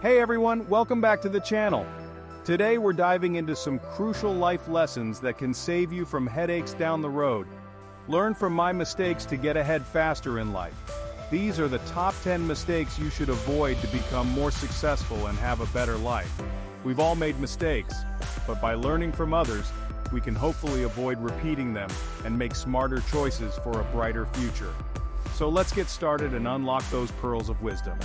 Hey everyone, welcome back to the channel. Today we're diving into some crucial life lessons that can save you from headaches down the road. Learn from my mistakes to get ahead faster in life. These are the top 10 mistakes you should avoid to become more successful and have a better life. We've all made mistakes, but by learning from others, we can hopefully avoid repeating them and make smarter choices for a brighter future. So let's get started and unlock those pearls of wisdom.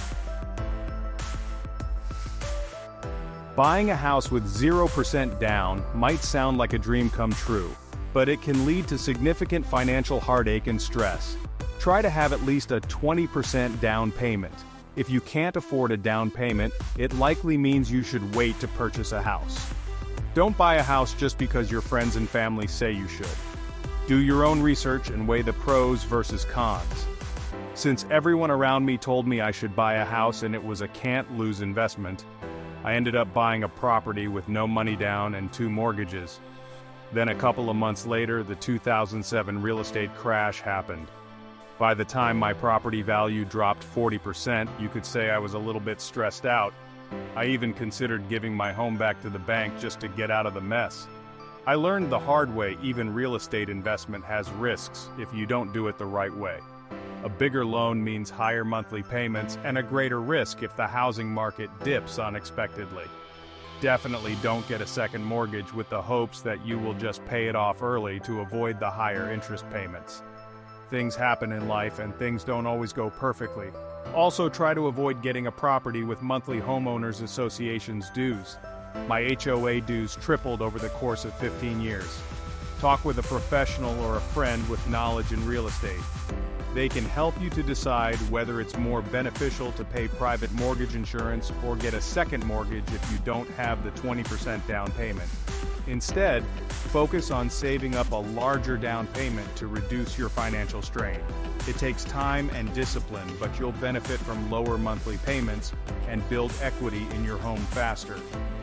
Buying a house with 0% down might sound like a dream come true, but it can lead to significant financial heartache and stress. Try to have at least a 20% down payment. If you can't afford a down payment, it likely means you should wait to purchase a house. Don't buy a house just because your friends and family say you should. Do your own research and weigh the pros versus cons. Since everyone around me told me I should buy a house and it was a can't-lose investment, I ended up buying a property with no money down and 2 mortgages. Then a couple of months later, the 2007 real estate crash happened. By the time my property value dropped 40%, you could say I was a little bit stressed out. I even considered giving my home back to the bank just to get out of the mess. I learned the hard way even real estate investment has risks if you don't do it the right way. A bigger loan means higher monthly payments and a greater risk if the housing market dips unexpectedly. Definitely don't get a second mortgage with the hopes that you will just pay it off early to avoid the higher interest payments. Things happen in life and things don't always go perfectly. Also try to avoid getting a property with monthly homeowners associations dues. My HOA dues tripled over the course of 15 years. Talk with a professional or a friend with knowledge in real estate. They can help you to decide whether it's more beneficial to pay private mortgage insurance or get a second mortgage if you don't have the 20% down payment. Instead, focus on saving up a larger down payment to reduce your financial strain. It takes time and discipline, but you'll benefit from lower monthly payments and build equity in your home faster.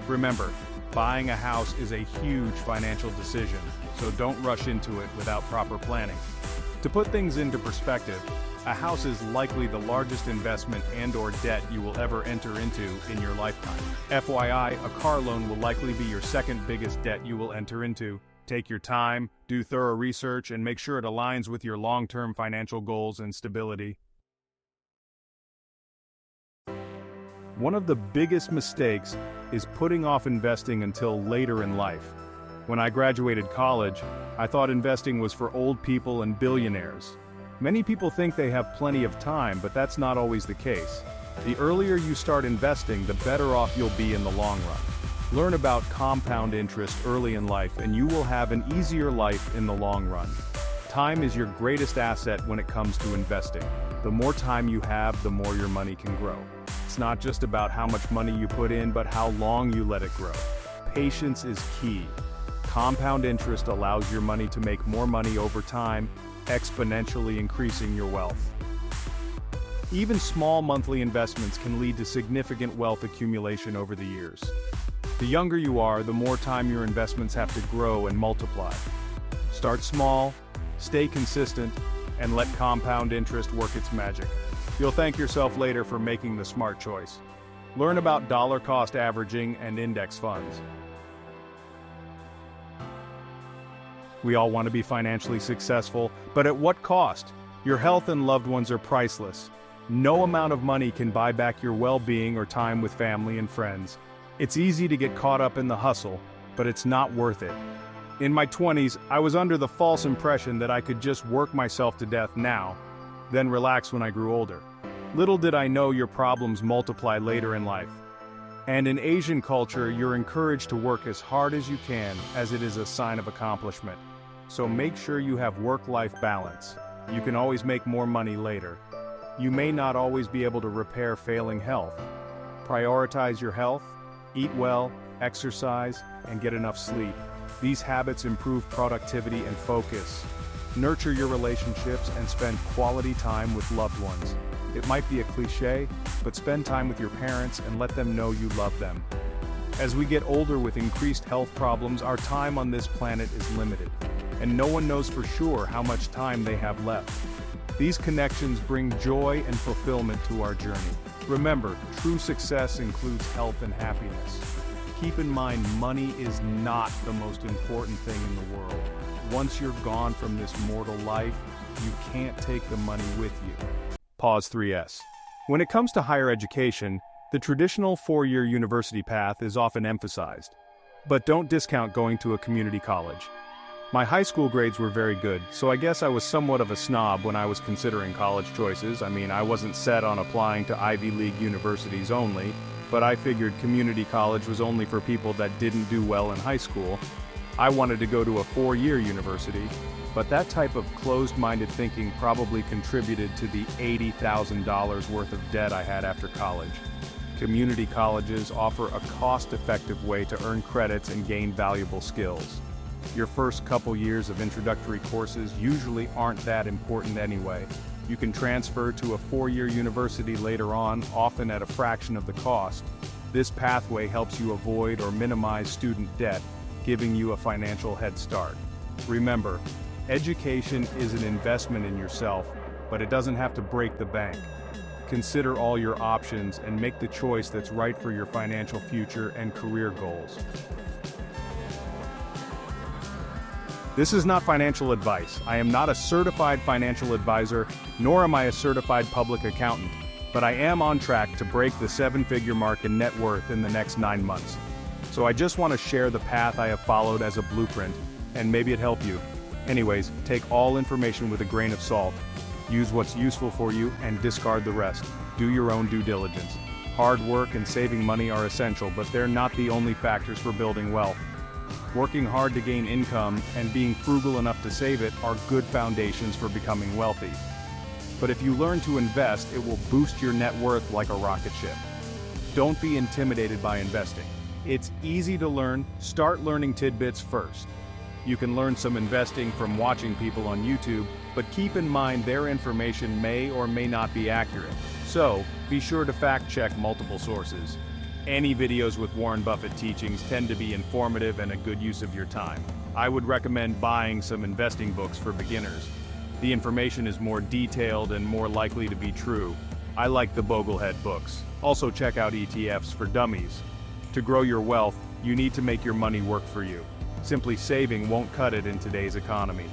Remember, buying a house is a huge financial decision, so don't rush into it without proper planning. To put things into perspective, a house is likely the largest investment and/or debt you will ever enter into in your lifetime. FYI, a car loan will likely be your second biggest debt you will enter into. Take your time, do thorough research, and make sure it aligns with your long-term financial goals and stability. One of the biggest mistakes is putting off investing until later in life. When I graduated college, I thought investing was for old people and billionaires. Many people think they have plenty of time, but that's not always the case. The earlier you start investing, the better off you'll be in the long run. Learn about compound interest early in life and you will have an easier life in the long run. Time is your greatest asset when it comes to investing. The more time you have, the more your money can grow. It's not just about how much money you put in, but how long you let it grow. Patience is key. Compound interest allows your money to make more money over time, exponentially increasing your wealth. Even small monthly investments can lead to significant wealth accumulation over the years. The younger you are, the more time your investments have to grow and multiply. Start small, stay consistent, and let compound interest work its magic. You'll thank yourself later for making the smart choice. Learn about dollar cost averaging and index funds. We all want to be financially successful, but at what cost? Your health and loved ones are priceless. No amount of money can buy back your well-being or time with family and friends. It's easy to get caught up in the hustle, but it's not worth it. In my 20s, I was under the false impression that I could just work myself to death now, then relax when I grew older. Little did I know your problems multiply later in life. And in Asian culture, you're encouraged to work as hard as you can, as it is a sign of accomplishment. So make sure you have work-life balance. You can always make more money later. You may not always be able to repair failing health. Prioritize your health, eat well, exercise, and get enough sleep. These habits improve productivity and focus. Nurture your relationships and spend quality time with loved ones. It might be a cliche, but spend time with your parents and let them know you love them. As we get older with increased health problems, our time on this planet is limited, and no one knows for sure how much time they have left. These connections bring joy and fulfillment to our journey. Remember, true success includes health and happiness. Keep in mind, money is not the most important thing in the world. Once you're gone from this mortal life, you can't take the money with you. Pause 3S. When it comes to higher education, the traditional four-year university path is often emphasized. But don't discount going to a community college. My high school grades were very good, so I guess I was somewhat of a snob when I was considering college choices. I wasn't set on applying to Ivy League universities only, but I figured community college was only for people that didn't do well in high school. I wanted to go to a four-year university, but that type of closed-minded thinking probably contributed to the $80,000 worth of debt I had after college. Community colleges offer a cost-effective way to earn credits and gain valuable skills. Your first couple years of introductory courses usually aren't that important anyway. You can transfer to a four-year university later on, often at a fraction of the cost. This pathway helps you avoid or minimize student debt, giving you a financial head start. Remember, education is an investment in yourself, but it doesn't have to break the bank. Consider all your options and make the choice that's right for your financial future and career goals. This is not financial advice. I am not a certified financial advisor, nor am I a certified public accountant, but I am on track to break the seven-figure mark in net worth in the next 9 months. So I just want to share the path I have followed as a blueprint, and maybe it helped you. Anyways, take all information with a grain of salt. Use what's useful for you and discard the rest. Do your own due diligence. Hard work and saving money are essential, but they're not the only factors for building wealth. Working hard to gain income and being frugal enough to save it are good foundations for becoming wealthy. But if you learn to invest, it will boost your net worth like a rocket ship. Don't be intimidated by investing. It's easy to learn. Start learning tidbits first. You can learn some investing from watching people on YouTube, but keep in mind their information may or may not be accurate. So, be sure to fact-check multiple sources. Any videos with Warren Buffett teachings tend to be informative and a good use of your time. I would recommend buying some investing books for beginners. The information is more detailed and more likely to be true. I like the Boglehead books. Also check out ETFs for dummies. To grow your wealth, you need to make your money work for you. Simply saving won't cut it in today's economy.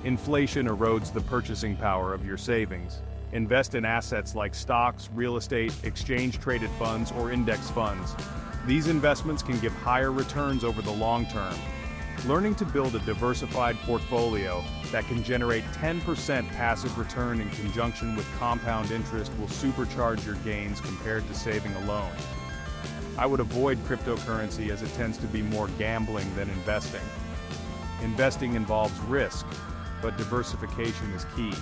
Inflation erodes the purchasing power of your savings. Invest in assets like stocks, real estate, exchange-traded funds, or index funds. These investments can give higher returns over the long term. Learning to build a diversified portfolio that can generate 10% passive return in conjunction with compound interest will supercharge your gains compared to saving alone. I would avoid cryptocurrency as it tends to be more gambling than investing. Investing involves risk, but diversification is key.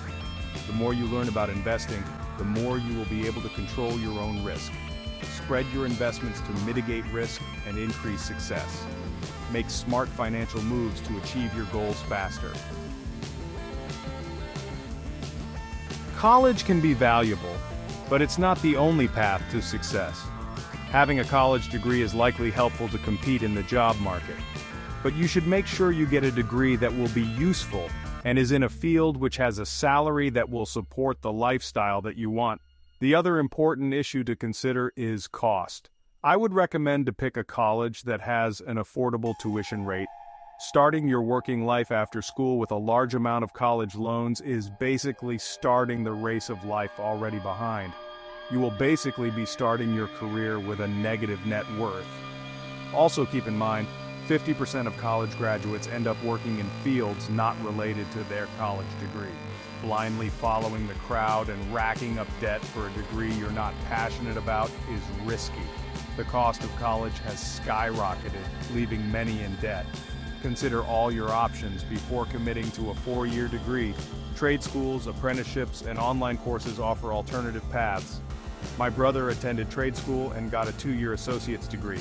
The more you learn about investing, the more you will be able to control your own risk. Spread your investments to mitigate risk and increase success. Make smart financial moves to achieve your goals faster. College can be valuable, but it's not the only path to success. Having a college degree is likely helpful to compete in the job market. But you should make sure you get a degree that will be useful and is in a field which has a salary that will support the lifestyle that you want. The other important issue to consider is cost. I would recommend to pick a college that has an affordable tuition rate. Starting your working life after school with a large amount of college loans is basically starting the race of life already behind. You will basically be starting your career with a negative net worth. Also keep in mind, 50% of college graduates end up working in fields not related to their college degree. Blindly following the crowd and racking up debt for a degree you're not passionate about is risky. The cost of college has skyrocketed, leaving many in debt. Consider all your options before committing to a 4-year degree. Trade schools, apprenticeships, and online courses offer alternative paths. My brother attended trade school and got a 2-year associate's degree.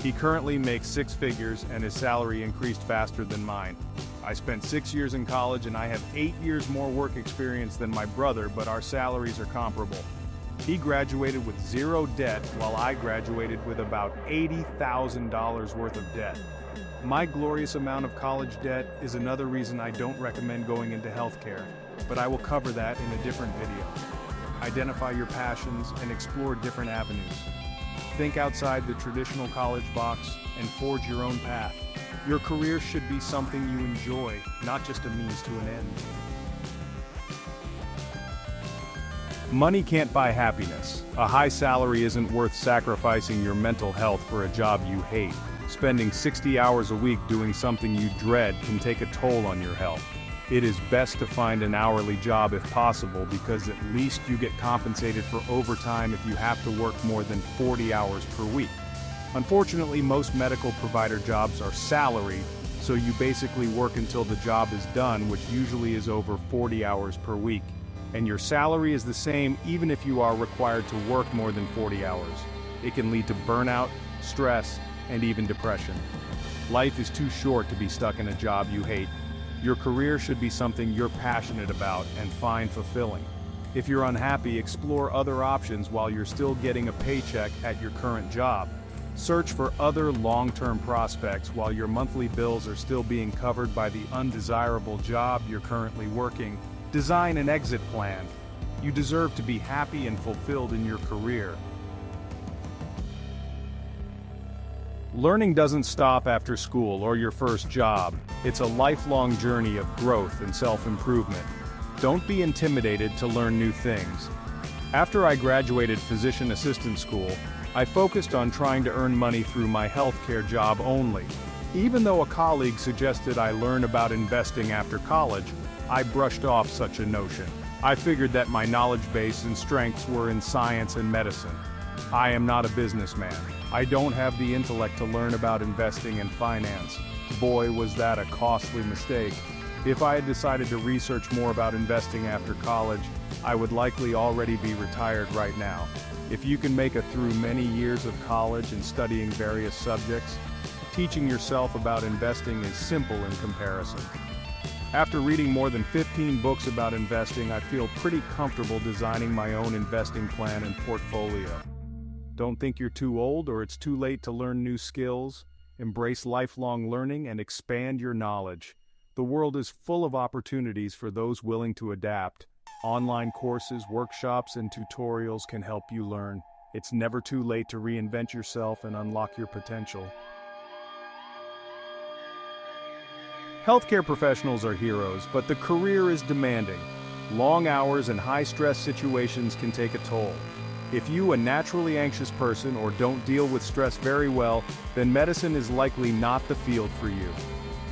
He currently makes 6 figures and his salary increased faster than mine. I spent 6 years in college and I have 8 years more work experience than my brother, but our salaries are comparable. He graduated with 0 debt while I graduated with about $80,000 worth of debt. My glorious amount of college debt is another reason I don't recommend going into healthcare. but I will cover that in a different video. Identify your passions and explore different avenues. Think outside the traditional college box and forge your own path. Your career should be something you enjoy, not just a means to an end. Money can't buy happiness. A high salary isn't worth sacrificing your mental health for a job you hate. Spending 60 hours a week doing something you dread can take a toll on your health. It is best to find an hourly job if possible, because at least you get compensated for overtime if you have to work more than 40 hours per week. Unfortunately, most medical provider jobs are salary, so you basically work until the job is done, which usually is over 40 hours per week. And your salary is the same even if you are required to work more than 40 hours. It can lead to burnout, stress, and even depression. Life is too short to be stuck in a job you hate. Your career should be something you're passionate about and find fulfilling. If you're unhappy, explore other options while you're still getting a paycheck at your current job. Search for other long-term prospects while your monthly bills are still being covered by the undesirable job you're currently working. Design an exit plan. You deserve to be happy and fulfilled in your career. Learning doesn't stop after school or your first job. It's a lifelong journey of growth and self-improvement. Don't be intimidated to learn new things. After I graduated physician assistant school, I focused on trying to earn money through my healthcare job only. Even though a colleague suggested I learn about investing after college, I brushed off such a notion. I figured that my knowledge base and strengths were in science and medicine. I am not a businessman. I don't have the intellect to learn about investing and finance. Boy, was that a costly mistake. If I had decided to research more about investing after college, I would likely already be retired right now. If you can make it through many years of college and studying various subjects, teaching yourself about investing is simple in comparison. After reading more than 15 books about investing, I feel pretty comfortable designing my own investing plan and portfolio. Don't think you're too old or it's too late to learn new skills. Embrace lifelong learning and expand your knowledge. The world is full of opportunities for those willing to adapt. Online courses, workshops, and tutorials can help you learn. It's never too late to reinvent yourself and unlock your potential. Healthcare professionals are heroes, but the career is demanding. Long hours and high-stress situations can take a toll. If you, a naturally anxious person, or don't deal with stress very well, then medicine is likely not the field for you.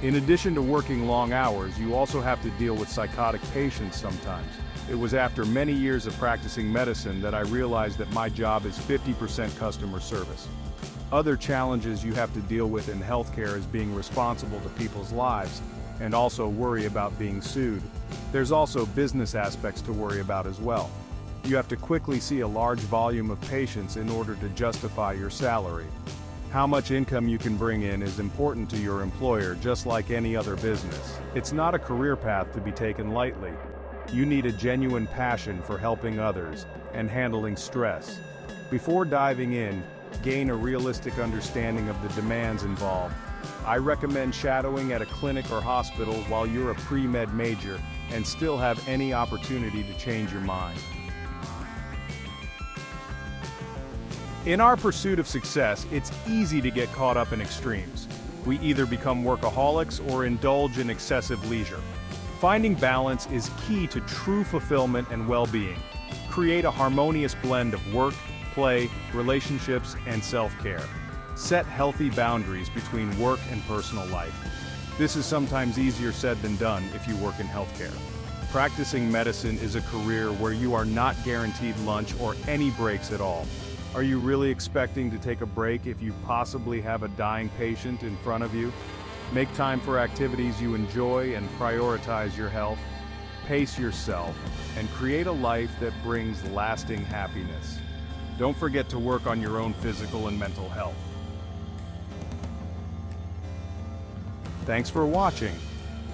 In addition to working long hours, you also have to deal with psychotic patients sometimes. It was after many years of practicing medicine that I realized that my job is 50% customer service. Other challenges you have to deal with in healthcare is being responsible to people's lives, and also worry about being sued. There's also business aspects to worry about as well. You have to quickly see a large volume of patients in order to justify your salary. How much income you can bring in is important to your employer, just like any other business. It's not a career path to be taken lightly. You need a genuine passion for helping others and handling stress. Before diving in, gain a realistic understanding of the demands involved. I recommend shadowing at a clinic or hospital while you're a pre-med major and still have any opportunity to change your mind. In our pursuit of success, it's easy to get caught up in extremes. We either become workaholics or indulge in excessive leisure. Finding balance is key to true fulfillment and well-being. Create a harmonious blend of work, play, relationships, and self-care. Set healthy boundaries between work and personal life. This is sometimes easier said than done if you work in healthcare. Practicing medicine is a career where you are not guaranteed lunch or any breaks at all. Are you really expecting to take a break if you possibly have a dying patient in front of you? Make time for activities you enjoy and prioritize your health. Pace yourself and create a life that brings lasting happiness. Don't forget to work on your own physical and mental health. Thanks for watching.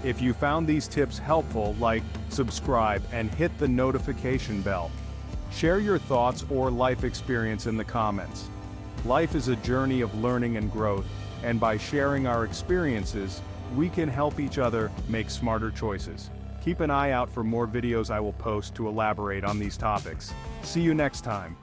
If you found these tips helpful, like, subscribe, and hit the notification bell. Share your thoughts or life experience in the comments. Life is a journey of learning and growth, and by sharing our experiences, we can help each other make smarter choices. Keep an eye out for more videos I will post to elaborate on these topics. See you next time.